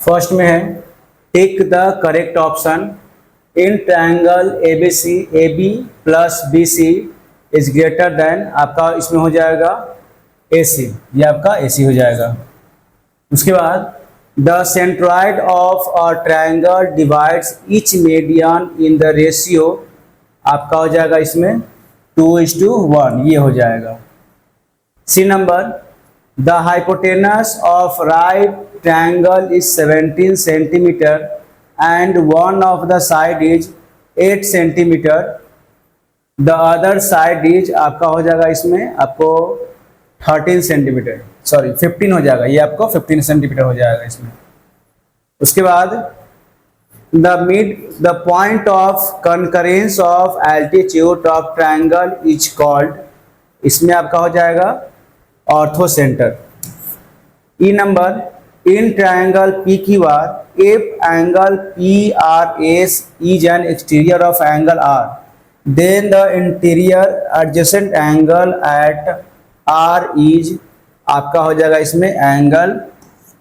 First में है tick the correct option in triangle ABC AB plus BC is greater than, आपका इसमें हो जाएगा AC, ये आपका AC हो जाएगा। उसके बाद the centroid of a triangle divides each median in the ratio, आपका हो जाएगा इसमें 2:1, ये हो जाएगा। C number the hypotenuse of right triangle is 17 centimetre and one of the side is 8 centimetre, the other side is, आपका हो जाएगा इसमें आपको 13 सेंटीमीटर, सॉरी 15 हो जाएगा, ये आपको 15 सेंटीमीटर हो जाएगा इसमें। उसके बाद the point of concurrence of altitude of triangle is called, इसमें आपका हो जाएगा ortho centre. E number in triangle PQR if angle PRS is an exterior of angle R then the interior adjacent angle at R is, आपका हो जाएगा इसमें angle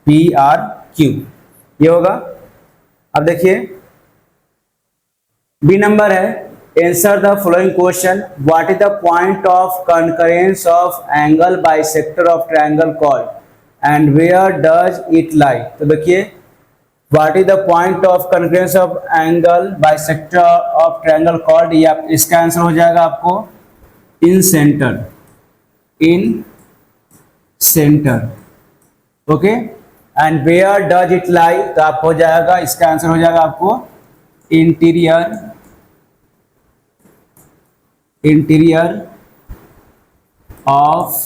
PRQ, ये होगा। अब देखिए बी नंबर है answer the following question, what is the point of concurrence of angle bisector of triangle called and where does it lie. तो देखिए what is the point of concurrence of angle bisector of triangle called, ये आप इसका answer हो जाएगा आपको incentre, incentre, okay. And where does it lie, तो आप हो जाएगा इसका आंसर हो जाएगा आपको interior, interior of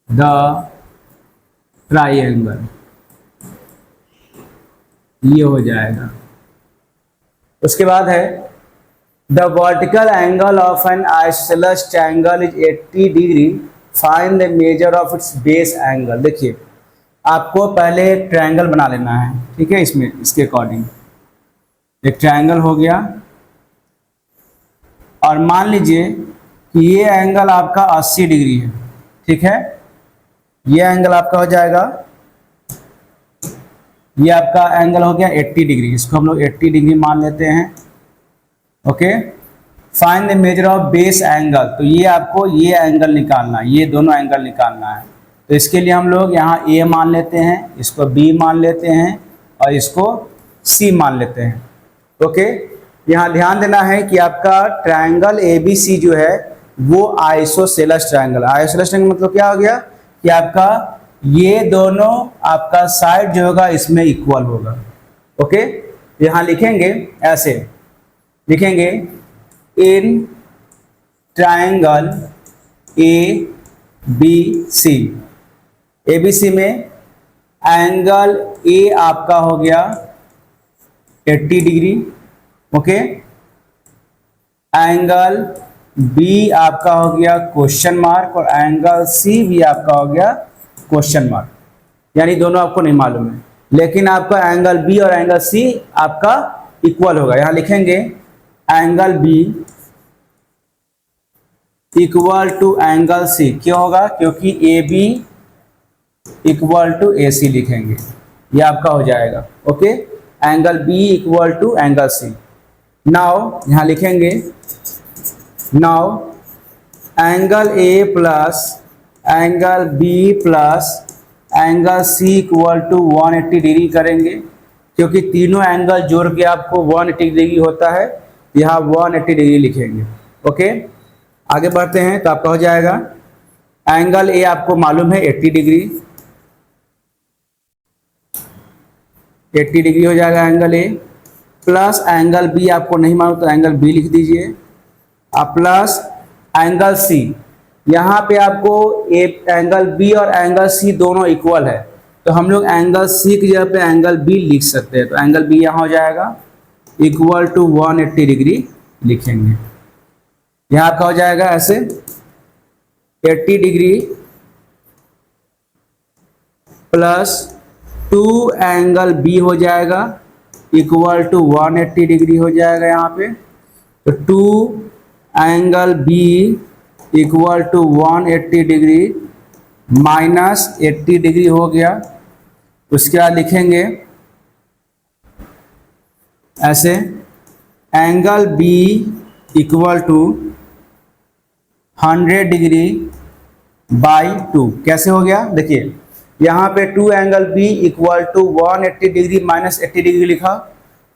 the triangle, ये हो जाएगा। उसके बाद है the vertical angle of N isosceles triangle is 80 degree, find the measure of its base angle. देखिए आपको पहले एक ट्रायंगल बना लेना है, ठीक है, इसमें इसके अकॉर्डिंग एक ट्रायंगल हो गया और मान लीजिए कि ये एंगल आपका 80 डिग्री है, ठीक है, ये एंगल आपका हो जाएगा, ये आपका एंगल हो गया 80 डिग्री, इसको हम लोग 80 डिग्री मान लेते हैं, okay. Find the measure of base angle, तो ये आपको ये एंगल निकालना है, ये दोनों एंगल निकालना है। तो इसके लिए हम लोग यहाँ A मान लेते हैं, इसको B मान लेते हैं और इसको C मान लेते हैं, ओके। यहाँ ध्यान देना है कि आपका ट्रायंगल ABC जो है वो आइसोसेलेस ट्रायंगल, आइसोसेलेस ट्रायंगल मतलब क्या हो गया कि आपका ये दोनों आपका साइड जो होगा इसमें इक्वल होगा, ओके। यहाँ लिखेंगे ऐसे, लिखेंगे इन ट्रायंगल ABC, ABC में एंगल A आपका हो गया 80 डिग्री, ओके। एंगल B आपका हो गया क्वेश्चन मार्क और एंगल C भी आपका हो गया क्वेश्चन मार्क, यानी दोनों आपको नहीं मालूम है, लेकिन आपका एंगल B और एंगल C आपका इक्वल होगा। यहां लिखेंगे angle B equal to angle C, क्यों होगा, क्योंकि AB इक्वल टू AC लिखेंगे, ये आपका हो जाएगा, okay. Angle B equal to angle C। Now यहां लिखेंगे, now angle A plus angle B plus angle C equal to 180 degree करेंगे, क्योंकि तीनों एंगल जोड़ के आपको 180 डिग्री होता है, यहाँ 180 डिग्री लिखेंगे, ओके। आगे बढ़ते हैं, तो आपका हो जाएगा एंगल A आपको मालूम है 80 डिग्री, 80 डिग्री हो जाएगा angle A, plus angle B आपको नहीं मालूम तो एंगल B लिख दीजिए, आप प्लस एंगल C, यहाँ पे आपको एंगल B और एंगल C दोनों इक्वल है, तो हम लोग एंगल C की जगह पे एंगल B लिख सकते हैं, तो एंगल B यहाँ हो जाएगा इक्वल टू 180 डिग्री लिखेंगे, यहाँ आपका हो जाएगा ऐसे 80 डिग्री प्लस 2 एंगल B हो जाएगा इक्वल टू 180 डिग्री हो जाएगा यहाँ पे, तो 2 angle B equal to 180 degree minus 80 degree हो गया, उसके बाद लिखेंगे ऐसे, angle B equal to 100 degree by 2। कैसे हो गया? देखिए यहाँ पे 2 angle B equal to 180 degree minus 80 degree लिखा,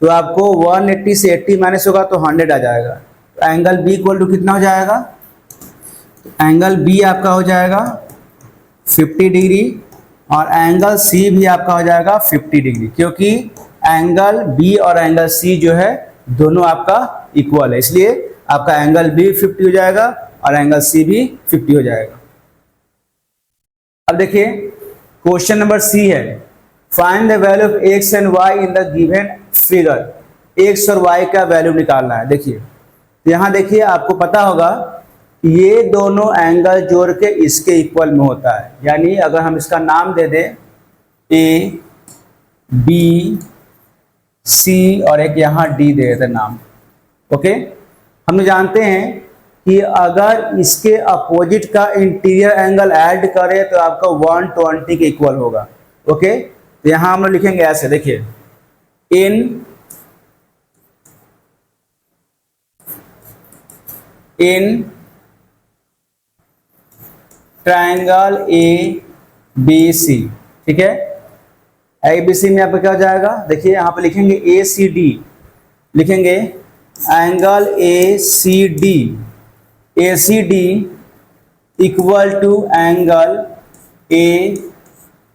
तो आपको 180 से 80 माइनस होगा तो 100 आ जाएगा। तो एंगल बी इक्वल टू कितना हो जाएगा? एंगल बी आपका हो जाएगा 50 डिग्री और एंगल सी भी आपका हो जाएगा 50 डिग्री, क्योंकि एंगल बी और एंगल सी जो है दोनों आपका इक्वल है, इसलिए आपका एंगल बी 50 हो जाएगा और एंगल सी भी 50 हो जाएगा। अब देखिए क्वेश्चन नंबर सी है, find the value of X and Y in the given figure. X और वाई का वैल्यू निकालना है। देखिए यहाँ देखिए आपको पता होगा ये दोनों एंगल जोड़ के इसके इक्वल में होता है, यानी अगर हम इसका नाम दे दें ए बी सी और एक यहाँ डी दे देते नाम। ओके, हम जानते हैं कि अगर इसके अपोजिट का इंटीरियर एंगल ऐड करें तो आपका 120 के इक्वल होगा। ओके, तो यहां हम लोग लिखेंगे ऐसे, देखिए इन ट्रायंगल ए बी सी। ठीक है, ए बी सी में आपका क्या हो जाएगा? देखिए यहां पे लिखेंगे ए सी डी, लिखेंगे angle A C D, A C D equal to angle A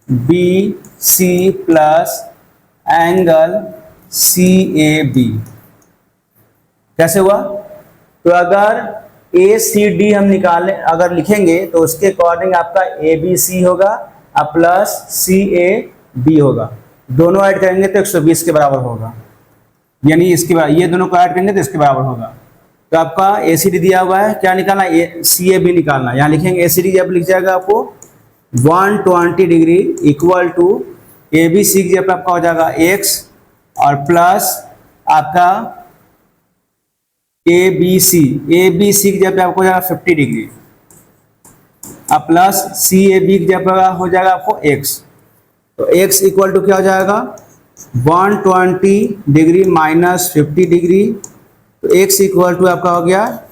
B C plus angle C A B. कैसे हुआ? तो अगर ए सी डी हम निकालें, अगर लिखेंगे तो उसके अकॉर्डिंग आपका ए बी सी होगा और प्लस सी ए बी होगा। दोनों ऐड करेंगे तो 120 के बराबर होगा, यानी इसके बाद ये दोनों को ऐड करेंगे तो इसके बराबर होगा। तो आपका ए सी डी दिया हुआ है, क्या निकालना है? सी ए बी निकालना है। यहाँ लिखेंगे ए सी डी जब लिख जाएगा आपको 120 degree equal to A B C जब आपका हो जाएगा एक्स और प्लस आपका ए बी सी जब आपको हो जाएगा 50 डिग्री और प्लस सी ए बी जब हो जाएगा आपको एक्स। तो एक्स इक्वल टू क्या हो जाएगा? 120 डिग्री माइनस 50 डिग्री, तो x इक्वल टू आपका हो गया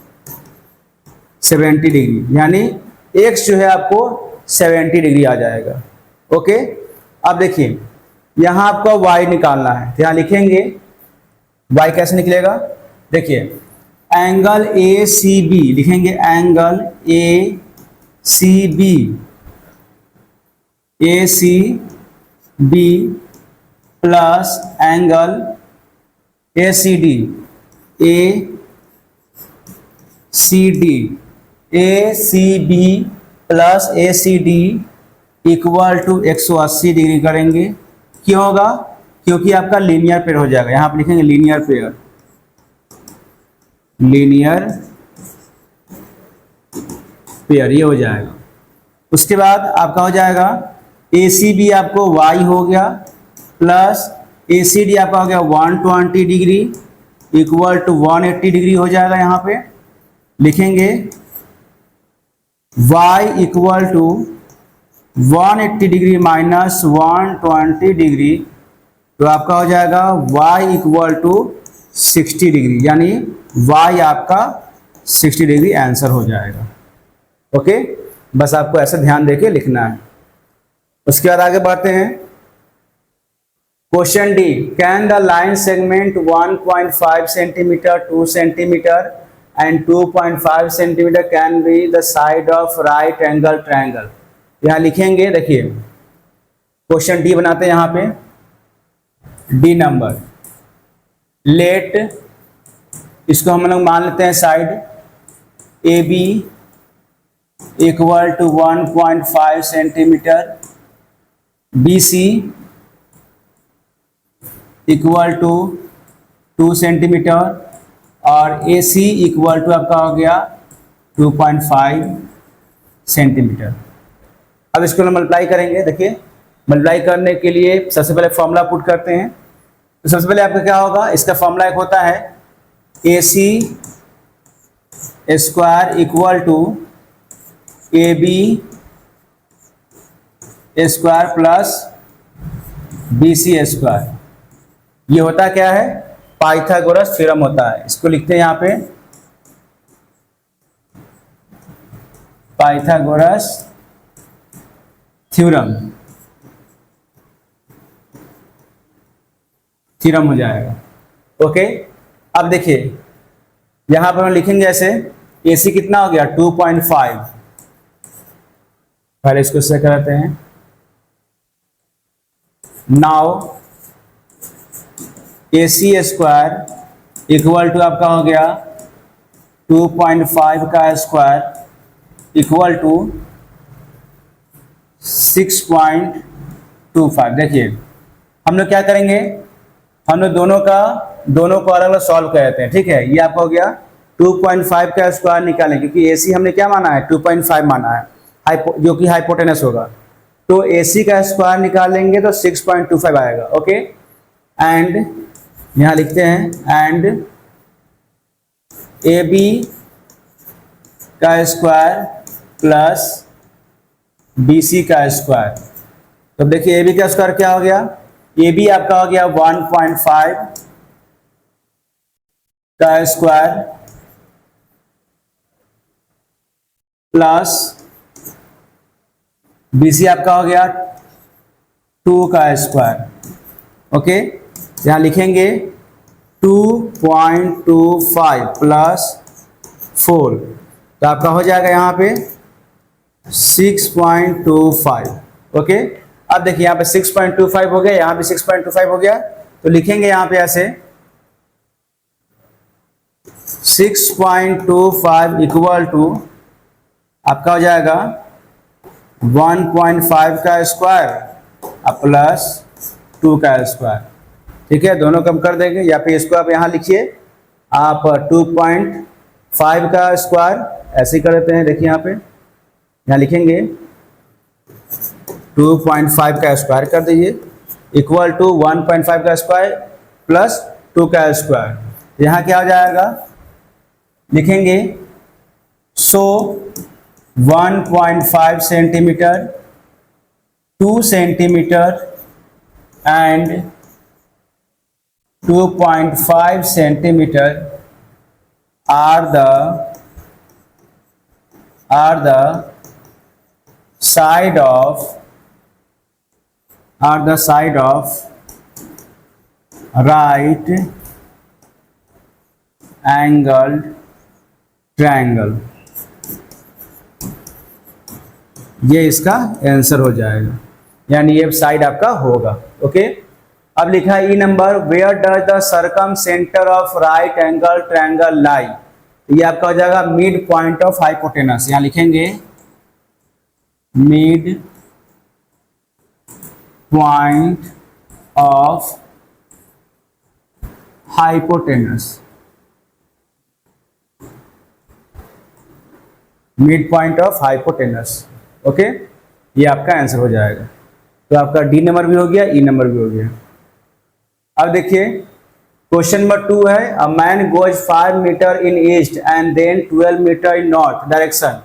70 डिग्री, यानी x जो है आपको 70 डिग्री आ जाएगा। ओके, अब देखिए यहाँ आपका y निकालना है, तो यहाँ लिखेंगे y कैसे निकलेगा? देखिए एंगल ए सी बी, लिखेंगे angle A C B plus angle A C D, A C B plus A C D equal to 180 degree करेंगे। क्यों होगा? क्योंकि आपका लीनियर पेयर हो जाएगा। यहाँ पर लिखेंगे लीनियर पेयर, ये हो जाएगा। उसके बाद आपका हो जाएगा ए सी बी आपको y हो गया प्लस ए सी डी आपका हो गया 120 डिग्री इक्वल टू 180 डिग्री हो जाएगा। यहाँ पे लिखेंगे y equal to 180 degree minus 120 degree, तो आपका हो जाएगा y इक्वल टू 60 डिग्री, यानी y आपका 60 डिग्री आंसर हो जाएगा। ओके, बस आपको ऐसे ध्यान देके लिखना है। उसके बाद आगे बढ़ते हैं। Question D, can the line segment 1.5 centimetre 2 centimetre and 2.5 centimetre can be the side of right angle triangle. यहाँ लिखेंगे, देखिए क्वेश्चन डी बनाते हैं। यहाँ पे डी नंबर, लेट इसको हम लोग मान लेते हैं side A B equal to 1.5 centimetre, B C equal to 2 centimetre और ए सी इक्वल टू आपका हो गया 2.5 सेंटीमीटर। अब इसको हम मल्टीप्लाई करेंगे। देखिए मल्टीप्लाई करने के लिए सबसे पहले फॉर्मूला पुट करते हैं। तो सबसे पहले आपका क्या होगा? इसका फॉर्मूला एक होता है A C square equal to A B square plus BC square. ये होता क्या है? पाइथागोरस थ्योरम होता है। इसको लिखते हैं यहाँ पे पाइथागोरस थ्योरम, थ्योरम हो जाएगा। ओके, अब देखिए यहां पर हम लिखेंगे ऐसे, AC कितना हो गया? 2.5। पहले इसको से करते हैं। Now AC square equal to आपका हो गया 2.5 का स्क्वायर इक्वल टू 6.25। देखिए हम लोग क्या करेंगे, हम लोग दोनों को अलग अलग सॉल्व करते हैं। ठीक है, ये आपका हो गया 2.5 का स्क्वायर निकालें, क्योंकि AC हमने क्या माना है? 2.5 माना है, जो कि हाइपोटेनस होगा। तो AC का स्क्वायर निकालेंगे तो 6.25 आएगा। ओके, एंड यहां लिखते हैं एंड AB का स्क्वायर प्लस BC का स्क्वायर। तो देखिए AB का स्क्वायर क्या हो गया? AB आपका हो गया 1.5 का स्क्वायर प्लस BC आपका हो गया 2 का स्क्वायर। ओके, यहां लिखेंगे 2.25 प्लस 4, तो आपका हो जाएगा यहां पे 6.25। ओके, अब देखिए यहाँ पे 6.25 हो गया, यहाँ पे 6.25 हो गया, तो लिखेंगे यहाँ पे ऐसे 6.25 इक्वल टू आपका हो जाएगा 1.5 का स्क्वायर प्लस 2 का स्क्वायर। ठीक है, दोनों कम कर देंगे, या फिर इसको आप यहाँ लिखिए, आप 2.5 का स्क्वायर ऐसे ही कर देते हैं। देखिए यहाँ पे यहाँ लिखेंगे 2.5 का स्क्वायर कर दीजिए इक्वल टू 1.5 का स्क्वायर प्लस 2 का स्क्वायर। यहाँ क्या हो जाएगा? लिखेंगे सो 1.5 centimetre, 2 centimetre and 2.5 centimetre are the side of right angled triangle। ये इसका आंसर हो जाएगा, यानी ये साइड आपका होगा। ओके, अब लिखा है E number, where does the circumcentre of right angle triangle lie. ये आपका हो जाएगा मिड पॉइंट ऑफ हाइपोटेनस। यहां लिखेंगे mid point of hypotenuse, mid point of hypotenuse. Okay, ये आपका आंसर हो जाएगा। तो आपका डी नंबर भी हो गया, ई नंबर भी हो गया। अब देखिए क्वेश्चन नंबर 2 है, a man goes 5 metre in east and then 12 metre in north direction,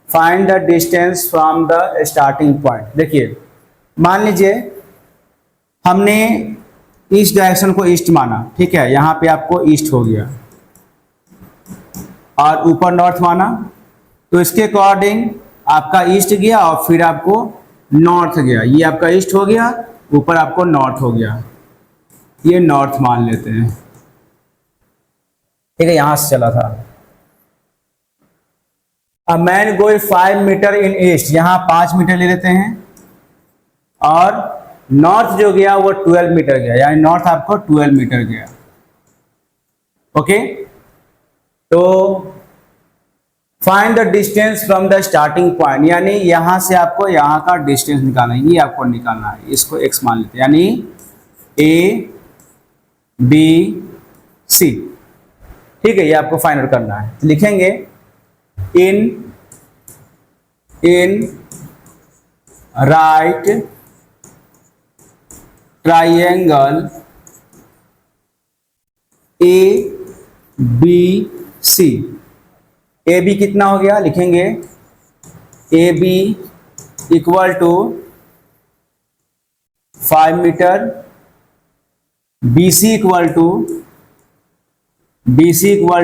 find the distance from the starting point. देखिए मान लीजिए हमने ईस्ट डायरेक्शन को ईस्ट माना, ठीक है, यहाँ पे आपको ईस्ट हो गया और ऊपर नॉर्थ माना, तो इसके अकॉर्डिंग आपका ईस्ट गया और फिर आपको नॉर्थ गया। ये आपका ईस्ट हो गया, ऊपर आपको नॉर्थ हो गया, ये नॉर्थ मान लेते हैं। ठीक है, यहां से चला था। A man goes 5 metre in east, यहां 5 मीटर ले लेते हैं, और नॉर्थ जो गया वो 12 मीटर गया, यानी नॉर्थ आपको 12 मीटर गया। ओके, तो find the distance from the starting point, यानी यहां से आपको यहां का डिस्टेंस निकालना है, ये आपको निकालना है। इसको x मान लेते हैं, यानी A B C। ठीक है, ये आपको फाइंड आउट करना है। लिखेंगे in right triangle ABC। AB कितना हो गया? लिखेंगे AB equal to 5 metre, BC equal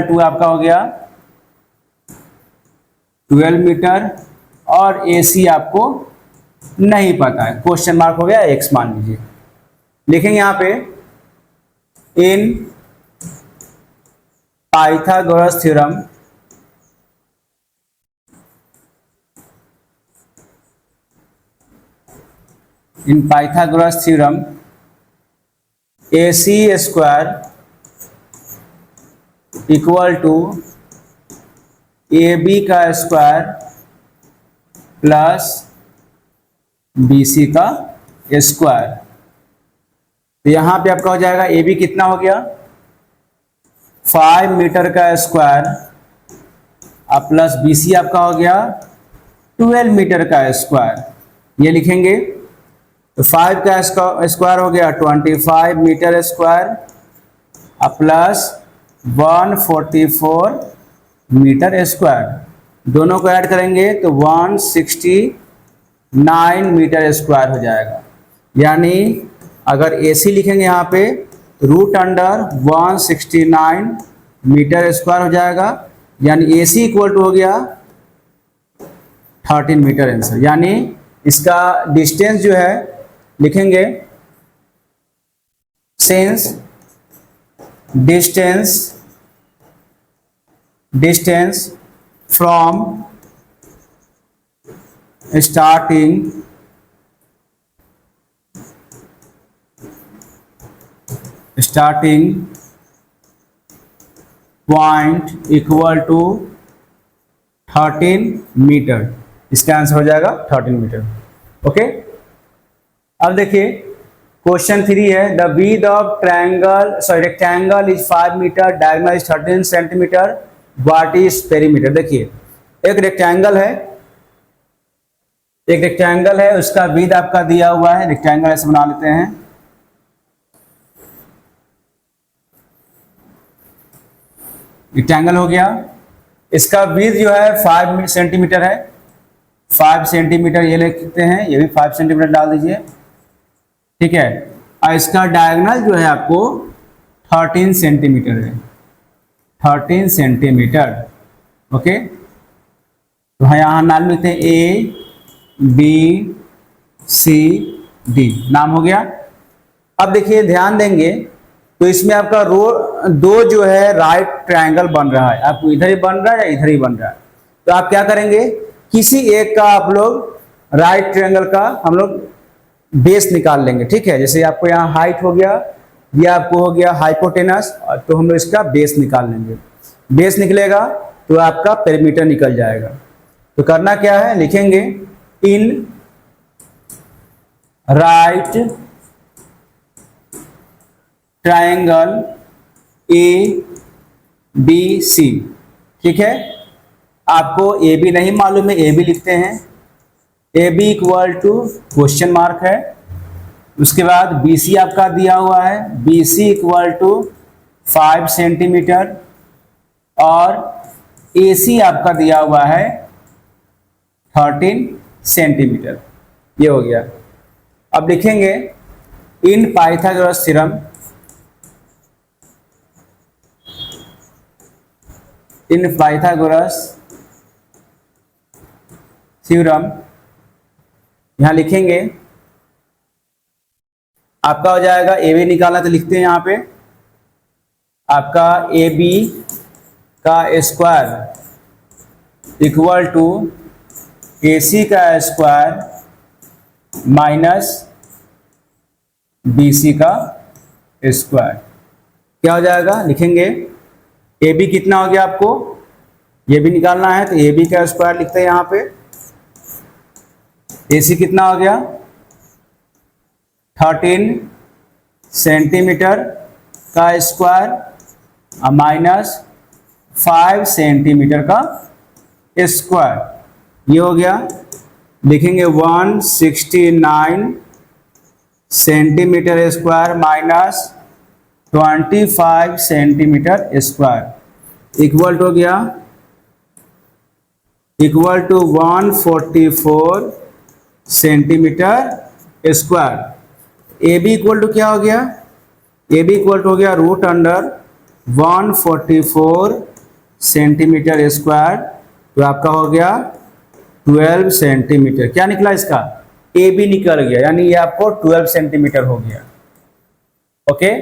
to आपका हो गया 12 मीटर, और AC आपको नहीं पता है, क्वेश्चन मार्क हो गया x मान लीजिए। लिखेंगे यहां पे in Pythagoras theorem AC square equal to AB का स्क्वायर प्लस BC का स्क्वायर। तो यहां पे आपका हो जाएगा AB कितना हो गया 5 मीटर का स्क्वायर, अब प्लस BC आपका हो गया 12 मीटर का स्क्वायर। ये लिखेंगे तो 5 का स्क्वायर हो गया 25 मीटर स्क्वायर, अब प्लस 144 मीटर स्क्वायर, दोनों को ऐड करेंगे तो 169 मीटर स्क्वायर हो जाएगा। यानी अगर AC लिखेंगे यहाँ पे रूट अंडर 169 मीटर स्क्वायर हो जाएगा, यानी AC इक्वल टू हो गया 13 मीटर आंसर। यानी इसका डिस्टेंस जो है लिखेंगे since distance from starting point equal to 13 metre, इसका आंसर हो जाएगा 13 मीटर। ओके, अब देखिए क्वेश्चन 3 है the width of rectangle is 5 metre, diagonal is 13 centimetre, what is perimeter. देखिए एक रेक्टेंगल है, उसका विड्थ आपका दिया हुआ है, रेक्टेंगल ऐसे बना लेते हैं, रेक्टेंगल हो गया, इसका विड्थ जो है 5 सेंटीमीटर है, 5 सेंटीमीटर ये लिखते हैं, ये भी 5 सेंटीमीटर डाल दीजिए, ठीक है। और इसका डायगोनल जो है आपको 13 सेंटीमीटर है, 13 सेंटीमीटर। ओके, तो यहाँ नाम लिखते हैं ABCD, नाम हो गया। अब देखिए ध्यान देंगे तो इसमें आपका दो जो है राइट ट्रायंगल बन रहा है, आपको इधर ही बन रहा है या इधर ही बन रहा है, तो आप क्या करेंगे किसी एक का आप लोग राइट ट्रायंगल का हम लोग बेस निकाल लेंगे, ठीक है। जैसे आपको यहाँ हाइट हो गया, ये आपको हो गया हाइपोटेनस, तो हम लोग इसका बेस निकाल लेंगे, बेस निकलेगा तो आपका पेरीमीटर निकल जाएगा। तो करना क्या है, लिखेंगे इन राइट ट्रायंगल ABC, ठीक है। आपको AB नहीं मालूम है, AB लिखते हैं, AB equal to question mark है, उसके बाद BC आपका दिया हुआ है, BC इक्वल टू 5 सेंटीमीटर, और AC आपका दिया हुआ है 13 सेंटीमीटर, ये हो गया। अब लिखेंगे इन पाइथागोरस थ्योरम यहां लिखेंगे, आपका हो जाएगा AB निकालना, तो लिखते हैं यहां पे आपका AB का स्क्वायर इक्वल टू AC का स्क्वायर माइनस BC का स्क्वायर। क्या हो जाएगा, लिखेंगे AB कितना हो गया, आपको ये भी निकालना है, तो AB का स्क्वायर लिखते हैं यहाँ पे, AC कितना हो गया 13 सेंटीमीटर का स्क्वायर माइनस 5 सेंटीमीटर का स्क्वायर, ये हो गया। लिखेंगे 169 centimetre square minus 25 centimetre square equal हो गया equal to 144 centimetre square. A B equal to क्या हो गया, ए बी इक्वल टू हो गया रूट अंडर 144 सेंटीमीटर स्क्वायर, तो आपका हो गया 12 सेंटीमीटर। क्या निकला इसका, ए बी निकल गया, यानी ये आपको 12 सेंटीमीटर हो गया। ओके,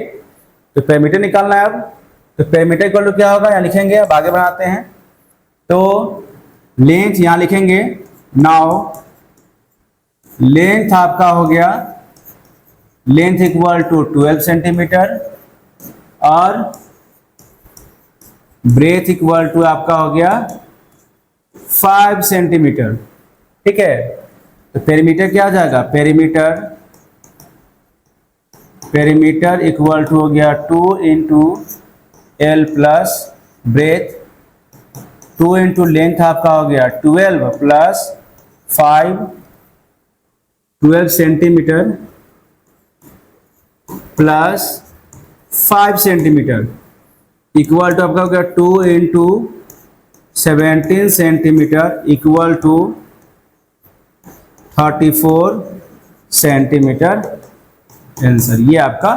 तो पेरीमीटर निकालना है अब। तो पेरीमीटर इक्वल टू क्या होगा, यहाँ लिखेंगे, अब आगे बढ़ाते हैं। तो लेंथ यहाँ लिखेंगे, नाउ लेंथ आपका हो गया, लेंथ इक्वल टू 12 सेंटीमीटर और ब्रेथ इक्वल टू आपका हो गया 5 सेंटीमीटर। ठीक है, तो पेरीमीटर क्या आ जाएगा, पेरीमीटर इक्वल टू हो गया 2 into L plus breadth, 2 into length आपका हो गया 12 plus 5, 12 centimetre plus 5 centimetre equal to आपका हो गया 2 into 17 centimetre equal to 34 centimetre answer. ये आपका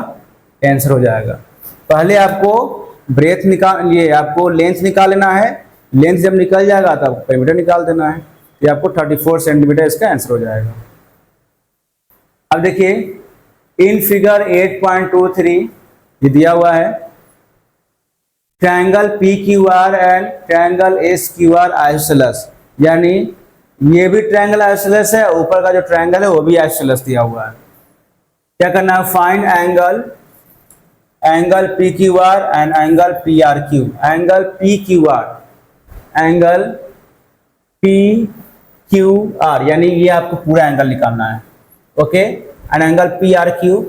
आंसर हो जाएगा। पहले आपको ब्रेथ निकाल, ये आपको लेंथ निकाल लेना है, लेंथ जब निकल जाएगा तो आपको पेरीमीटर निकाल देना है। ये आपको 34 सेंटीमीटर इसका आंसर हो जाएगा। अब देखिए इन फिगर 8.23 ये दिया हुआ है, triangle P Q are and triangle S Q are isosceles, यानी ये भी ट्रायंगल आइसोसेलेस है, ऊपर का जो ट्रायंगल है वो भी आइसोसेलेस दिया हुआ है। क्या करना है, find angle P Q are and angle P R Q. Angle P Q R, angle P Q R, यानी ये आपको पूरा एंगल निकालना है। Okay, and angle P R Q,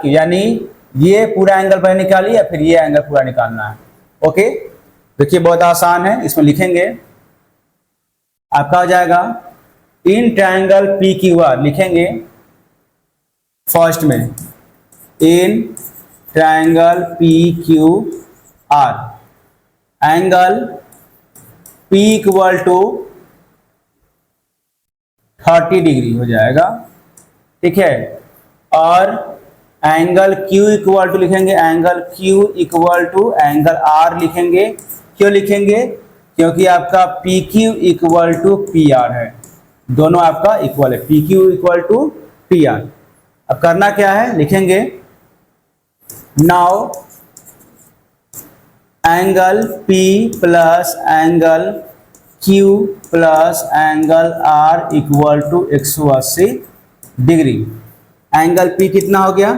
यानी ये पूरा एंगल पहले निकालिए या फिर ये एंगल पूरा निकालना है। ओके, देखिए बहुत आसान है, इसमें लिखेंगे आपका हो जाएगा in triangle P Q R, लिखेंगे फर्स्ट में in triangle P Q R angle P equal to 30 degree हो जाएगा। ठीक है, और एंगल Q इक्वल टू लिखेंगे, angle Q equal to angle R लिखेंगे। क्यों लिखेंगे, क्योंकि आपका PQ इक्वल टू PR है, दोनों आपका इक्वल है, PQ इक्वल टू PR। अब करना क्या है, लिखेंगे now angle P plus angle Q plus angle R equal to 180 degree. Angle P कितना हो गया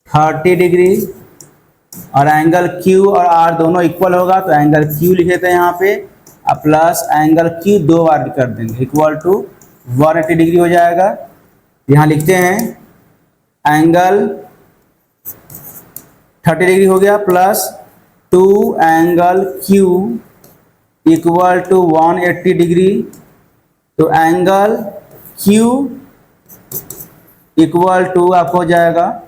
30 डिग्री, और एंगल Q और R दोनों इक्वल होगा तो एंगल Q लिखे थे यहाँ पे, अब प्लस एंगल Q 2 बार कर देंगे इक्वल टू 180 डिग्री हो जाएगा। यहाँ लिखते हैं एंगल 30 डिग्री हो गया plus 2 angle Q equal to 180 degree, तो एंगल Q इक्वल टू आपको हो जाएगा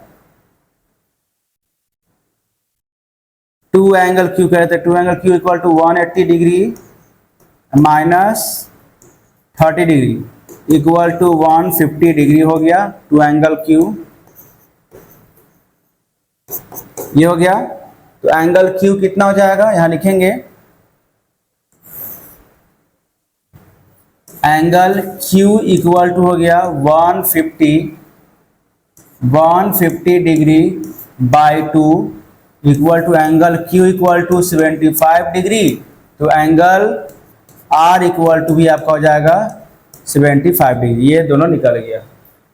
2 एंगल Q कहते हैं, 2 angle Q equal to 180 degree minus 30 degree equal to 150 degree हो गया। 2 एंगल Q ये हो गया, तो एंगल Q कितना हो जाएगा, यहां लिखेंगे एंगल Q इक्वल टू हो गया 150 degree by 2 equal to angle Q equal to 75 degree, तो एंगल R इक्वल टू भी आपका हो जाएगा 75 डिग्री। ये दोनों निकल गया।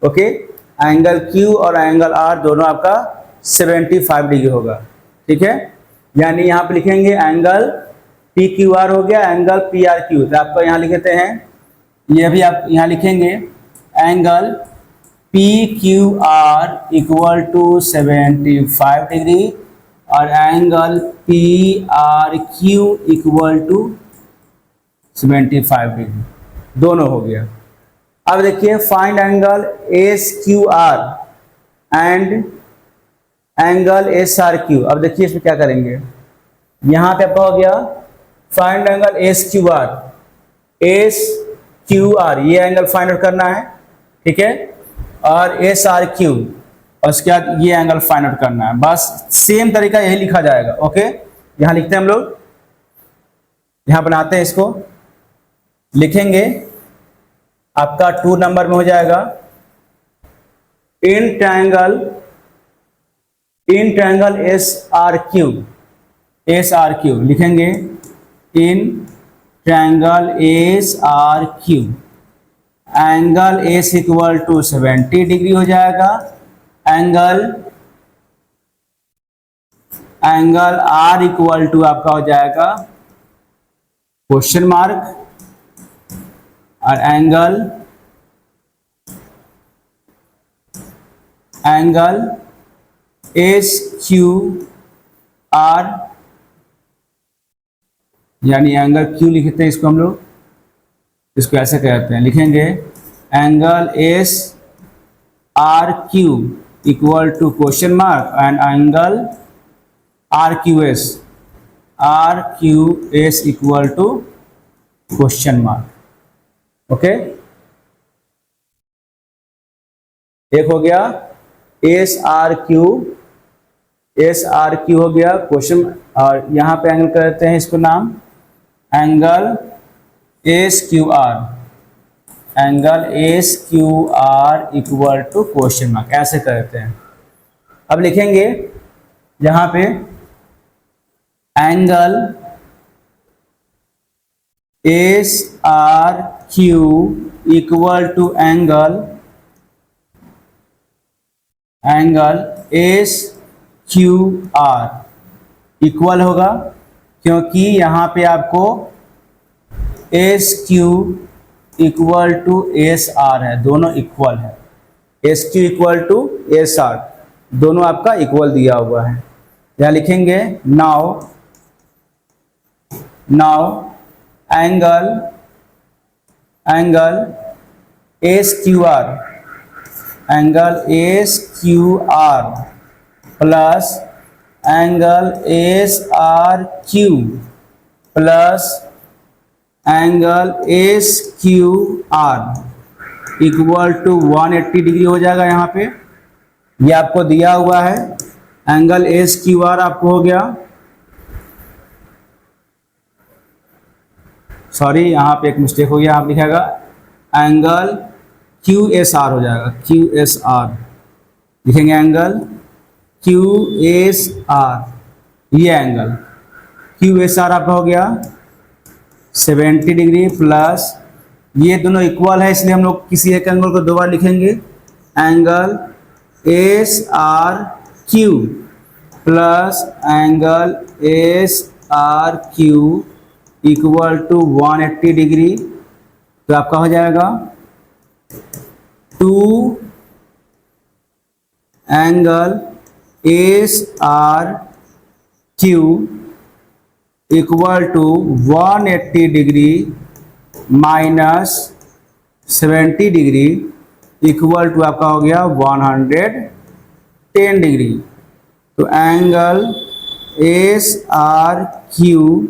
ओके, एंगल Q और एंगल R दोनों आपका 75 डिग्री होगा। ठीक है, यानी यहाँ पे लिखेंगे एंगल PQR हो गया, एंगल PRQ, तो आपको यहाँ लिखते हैं, ये भी आप यहाँ लिखेंगे angle PQR equal to 75 degree और angle PRQ equal to 75 degree, दोनों हो गया। अब देखिए find angle SQR and angle SRQ। अब देखिए इसमें क्या करेंगे, यहाँ पे आपका हो गया फाइंड एंगल SQR, ये एंगल फाइंड आउट करना है। ठीक है, और एस आर क्यू, और उसके बाद ये एंगल फाइंड आउट करना है। बस सेम तरीका यही लिखा जाएगा। ओके, यहां लिखते हैं हम लोग, यहां बनाते हैं इसको, लिखेंगे आपका 2 नंबर में हो जाएगा in triangle S R Q लिखेंगे, in triangle S R Q angle S equal to 70 degree हो जाएगा, एंगल आर इक्वल टू आपका हो जाएगा क्वेश्चन मार्क, और एंगल एस क्यू आर, यानी एंगल क्यू लिखते हैं इसको हम लोग, इसको ऐसे कहते हैं, लिखेंगे angle S R Q equal to question mark and angle R Q S equal to question mark. Okay, एक हो गया एस आर क्यू हो गया क्वेश्चन, और यहां पे एंगल कहते हैं इसको नाम angle S Q R equal to question mark, ऐसे कहते हैं। अब लिखेंगे यहां पे angle S R Q equal to angle S Q R equal होगा, क्योंकि यहां पे आपको S Q equal to S R है, दोनों इक्वल है, S Q equal to S R दोनों आपका इक्वल दिया हुआ है। यहां लिखेंगे now angle S Q R plus angle S R Q plus angle S Q R equal to 180 degree हो जाएगा। यहाँ पे ये आपको दिया हुआ है, एंगल एस क्यू आर आपको हो गया, सॉरी यहाँ पे एक मिस्टेक हो गया, आप लिखेगा एंगल क्यू एस आर हो जाएगा, क्यू एस आर लिखेंगे, एंगल क्यू एस आर, ये एंगल क्यू एस आर आपका हो गया 70 डिग्री प्लस, ये दोनों इक्वल है इसलिए हम लोग किसी एक एंगल को दो बार लिखेंगे, angle S R Q plus angle S R Q equal to 180 degree, तो आपका हो जाएगा 2 angle S R Q equal to 180 degree minus 70 degree equal to आपका हो गया 110 डिग्री। तो angle S R Q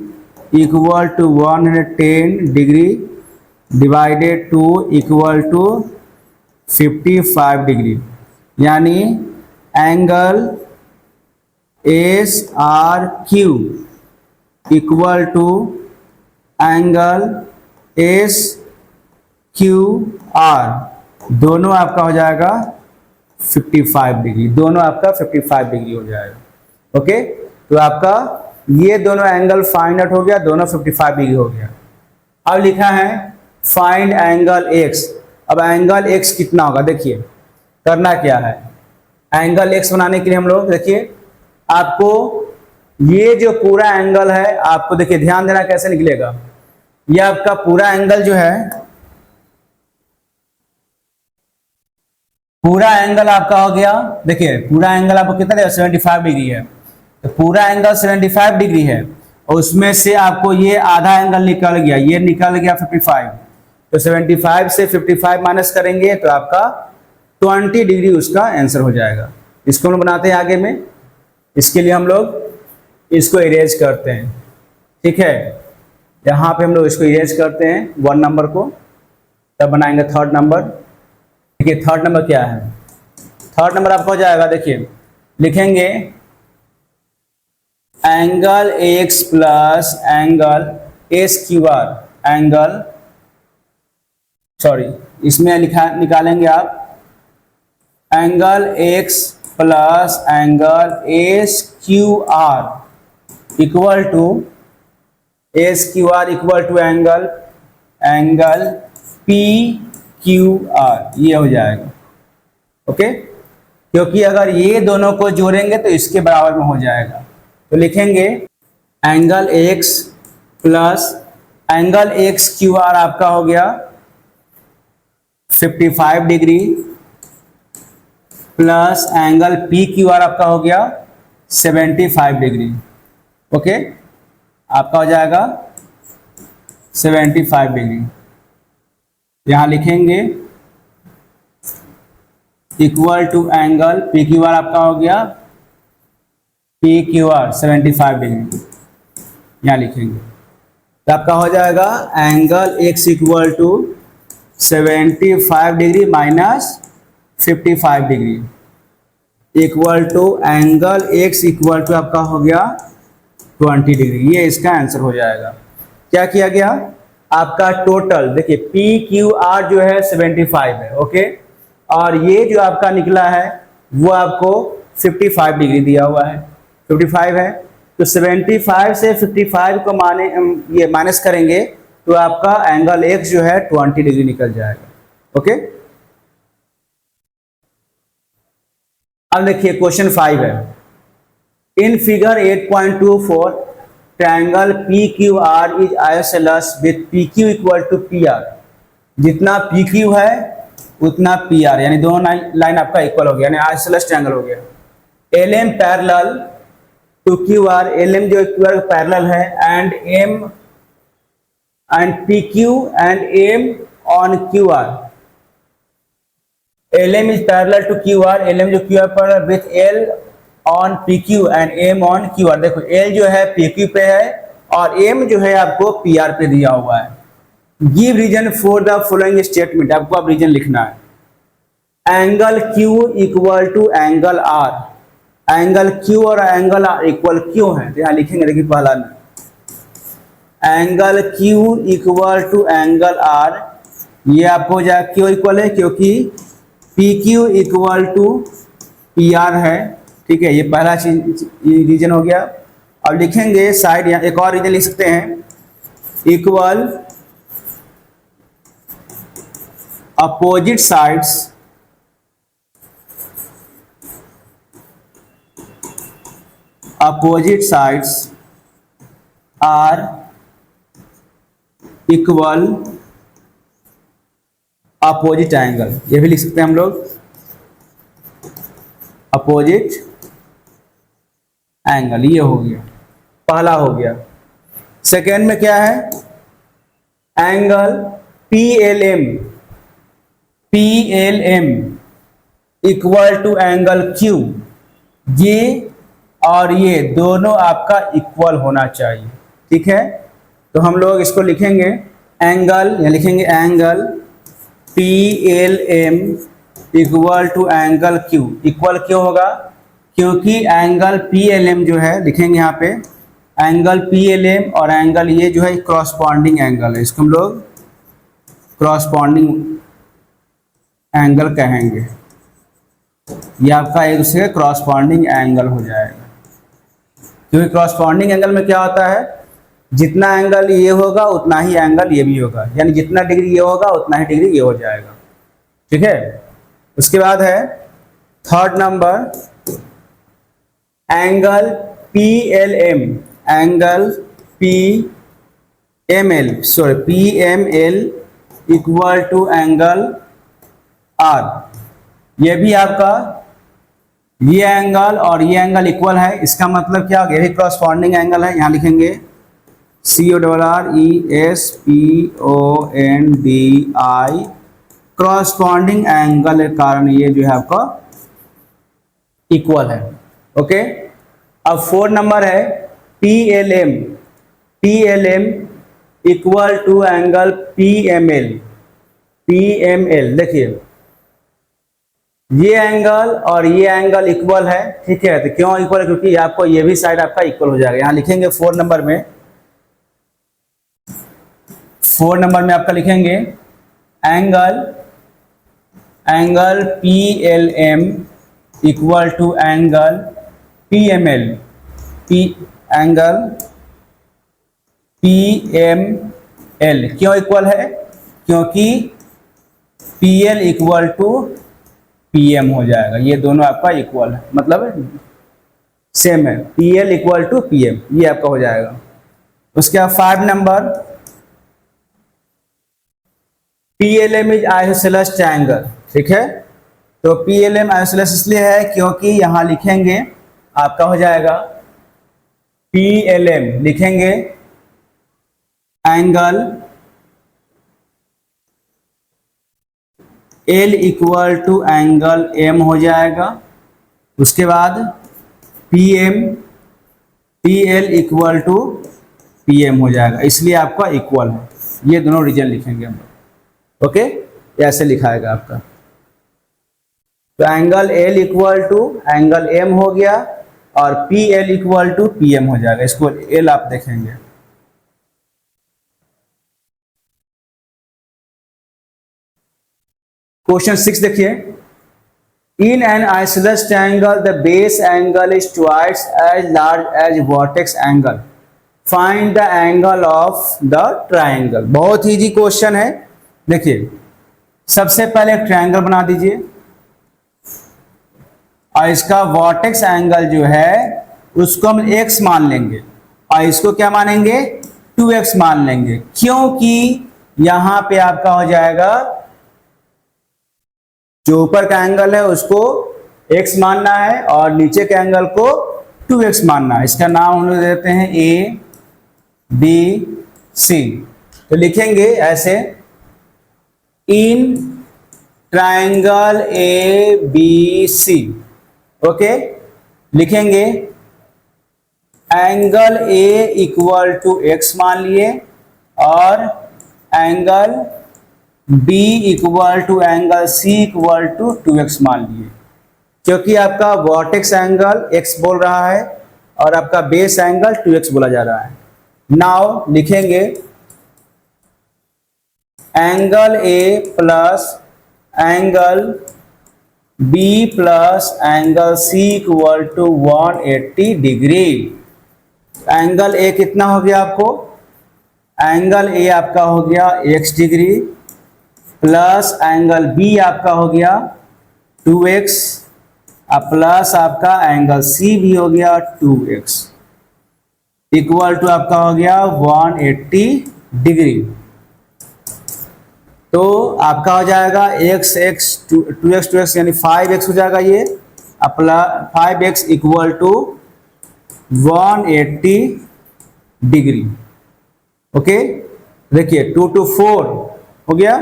equal to 110 degree divided to equal to 55 degree, यानी angle S R Q equal to angle S Q R दोनों आपका हो जाएगा 55 degree, दोनों आपका 55 डिग्री हो जाएगा। ओके, तो आपका ये दोनों एंगल फाइंड आउट हो गया, दोनों 55 डिग्री हो गया। अब लिखा है फाइंड एंगल एक्स। अब एंगल एक्स कितना होगा, देखिए करना क्या है, एंगल एक्स बनाने के लिए हम लोग देखिए आपको ये जो पूरा एंगल है, आपको देखिए ध्यान देना कैसे निकलेगा, ये आपका पूरा एंगल जो है, पूरा एंगल आपका हो गया, देखिए पूरा एंगल आपको कितना है 75 डिग्री है, तो पूरा एंगल 75 डिग्री है और उसमें से आपको ये आधा एंगल निकल गया, ये निकल गया 55, तो 75 से 55 माइनस करेंगे तो आपका 20 डिग्री उसका आंसर हो जाएगा। इसको हम लोग बनाते हैं आगे में, इसके लिए हम लोग इसको इरेज करते हैं, ठीक है, यहाँ पे हम लोग इसको इरेज करते हैं 1 नंबर को, तब बनाएंगे 3rd नंबर, ठीक देखिए थर्ड नंबर क्या है, थर्ड नंबर आपका हो जाएगा, देखिए लिखेंगे angle X plus angle S Q R, angle sorry इसमें निकालेंगे आप angle X plus angle S Q R equal to S Q R equal to angle angle P Q R, ये हो जाएगा। ओके, क्योंकि अगर ये दोनों को जोड़ेंगे तो इसके बराबर में हो जाएगा। तो लिखेंगे angle X plus angle x Q R आपका हो गया 55 degree plus angle P Q R आपका हो गया 75 डिग्री। ओके, आपका हो जाएगा 75 डिग्री। यहां लिखेंगे equal to angle P Q R आपका हो गया पी क्यू आर 75 डिग्री, यहां लिखेंगे तो आपका हो जाएगा angle X equal to 75 degree minus 55 degree equal to angle X equal to आपका हो गया 20 डिग्री। ये इसका आंसर हो जाएगा। क्या किया गया, आपका टोटल देखिए पी क्यू आर जो है 75 है, ओके, और ये जो आपका निकला है वो आपको 55 डिग्री दिया हुआ है, 55 है, तो 75 से 55 को ये माइनस करेंगे तो आपका एंगल एक्स जो है 20 डिग्री निकल जाएगा। ओके, अब देखिए क्वेश्चन 5 है, in figure 8.24 triangle P Q R is isosceles with P Q equal to P R, जितना पी क्यू है उतना पी आर, यानी दोनों लाइन आपका इक्वल हो गया, यानी आइसोसेलेस ट्रायंगल हो गया। L M parallel to Q R, L M जो क्यू आर पैरेलल है, and M and P Q and M on Q R, L M is parallel to Q R, L M जो Q R पर with L on P Q and M on Q R. देखो L जो है P Q पे है और M जो है आपको पी आर पे दिया हुआ है। Give reason for the following statement, आपको अब रीजन लिखना है। Angle Q equal to angle R, angle Q और एंगल आर इक्वल क्यों है, तो यहां लिखेंगे, देखिए पहला में angle Q equal to angle R, ये आपको जा क्यों इक्वल है, क्योंकि P Q equal to P R है, ठीक है, ये पहला चीज रीजन हो गया। अब लिखेंगे साइड, यहाँ एक और रीजन लिख सकते हैं, equal opposite sides are equal opposite angle, ये भी लिख सकते हैं हम लोग, अपोजिट एंगल, ये हो गया, पहला हो गया। सेकेंड में क्या है, angle P L M equal to angle Q, ये और ये दोनों आपका इक्वल होना चाहिए, ठीक है। तो हम लोग इसको लिखेंगे एंगल, या लिखेंगे angle P L M equal to angle Q, equal क्यों होगा, क्योंकि एंगल पी एल एम जो है, लिखेंगे यहाँ पे एंगल पी एल एम और एंगल ये जो है क्रॉसपॉन्डिंग एंगल है, इसको हम लोग क्रॉसपॉन्डिंग एंगल कहेंगे, ये आपका एक दूसरे का क्रॉसपॉन्डिंग एंगल हो जाएगा। क्योंकि क्रॉसपॉन्डिंग एंगल में क्या होता है, जितना एंगल ये होगा उतना ही एंगल ये भी होगा, यानी जितना डिग्री ये होगा उतना ही डिग्री ये हो जाएगा, ठीक है। उसके बाद है third number, angle P L M, angle P M L equal to angle R, ये भी आपका ये एंगल और ये एंगल इक्वल है, इसका मतलब क्या हो गया, ये क्रॉसपॉन्डिंग एंगल है, यहाँ लिखेंगे CORRESPONDI, क्रॉसपॉन्डिंग एंगल के कारण ये जो है आपका इक्वल है, ओके। अब 4 नंबर है PLM equal to angle PML, देखिए ये एंगल और ये एंगल इक्वल है, ठीक है। तो क्यों इक्वल है? क्योंकि आपको ये भी साइड आपका इक्वल हो जाएगा। यहाँ लिखेंगे 4 नंबर में, 4 नंबर में आपका लिखेंगे angle PLM equal to angle PML, angle PML क्यों इक्वल है? क्योंकि PL इक्वल टू PM हो जाएगा। ये दोनों आपका इक्वल है, मतलब सेम है। PL इक्वल टू PM ये आपका हो जाएगा। उसके बाद 5 number, PLM is isosceles triangle, ठीक है। तो PLM आइसोसेलेस इसलिए है क्योंकि यहां लिखेंगे आपका हो जाएगा PLM, लिखेंगे angle L equal to angle M हो जाएगा। उसके बाद PL इक्वल टू PM हो जाएगा, इसलिए आपका इक्वल है। ये दोनों रीजन लिखेंगे हम लोग, ओके। ऐसे लिखाएगा आपका। तो angle L equal to angle M हो गया और PL इक्वल टू PM हो जाएगा। इसको L आप देखेंगे। क्वेश्चन 6 देखिए, in an isosceles triangle the base angle is twice as large as vertex angle, find the angle of the triangle. बहुत इजी क्वेश्चन है। देखिए, सबसे पहले एक ट्रायंगल बना दीजिए और इसका वर्टेक्स एंगल जो है उसको हम x मान लेंगे और इसको क्या मानेंगे? 2x मान लेंगे, क्योंकि यहां पे आपका हो जाएगा जो ऊपर का एंगल है उसको x मानना है और नीचे के एंगल को 2x मानना है। इसका नाम हम लोग देते हैं ABC। तो लिखेंगे ऐसे, इन ट्रायंगल ABC, ओके। लिखेंगे angle A equal to x मान लिए और angle B equal to angle C equal to 2x मान लिए, क्योंकि आपका वर्टेक्स एंगल x बोल रहा है और आपका बेस एंगल 2x बोला जा रहा है। नाउ लिखेंगे angle A plus angle B plus angle C equal to 180 degree. Angle A कितना हो गया आपको? एंगल A आपका हो गया x degree plus angle B आपका हो गया 2x प्लस आपका एंगल C भी हो गया 2x इक्वल टू आपका हो गया 180 डिग्री। तो आपका हो जाएगा x 2x यानी 5x हो जाएगा ये, 5x equal to 180 degree, okay. देखिए 2 to 4 हो गया,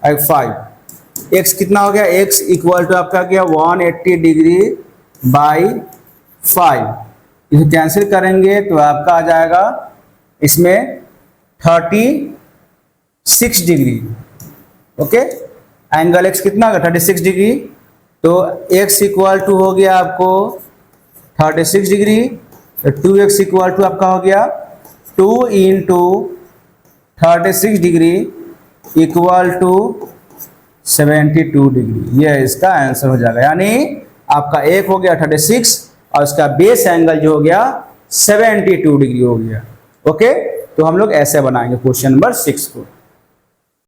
5 x कितना हो गया? x इक्वल टू आपका गया 180 डिग्री बाई 5। इसे कैंसिल करेंगे तो आपका आ जाएगा इसमें 36 डिग्री, ओके। एंगल x कितना होगा? 36 डिग्री। तो x इक्वल टू हो गया आपको 36 डिग्री, तो 2x इक्वल टू आपका हो गया 2 into 36 degree equal to 72 degree. ये इसका आंसर हो जाएगा। यानी आपका एक हो गया 36 और इसका बेस एंगल जो हो गया 72 डिग्री हो गया, ओके। तो हम लोग ऐसे बनाएंगे क्वेश्चन नंबर 6 को।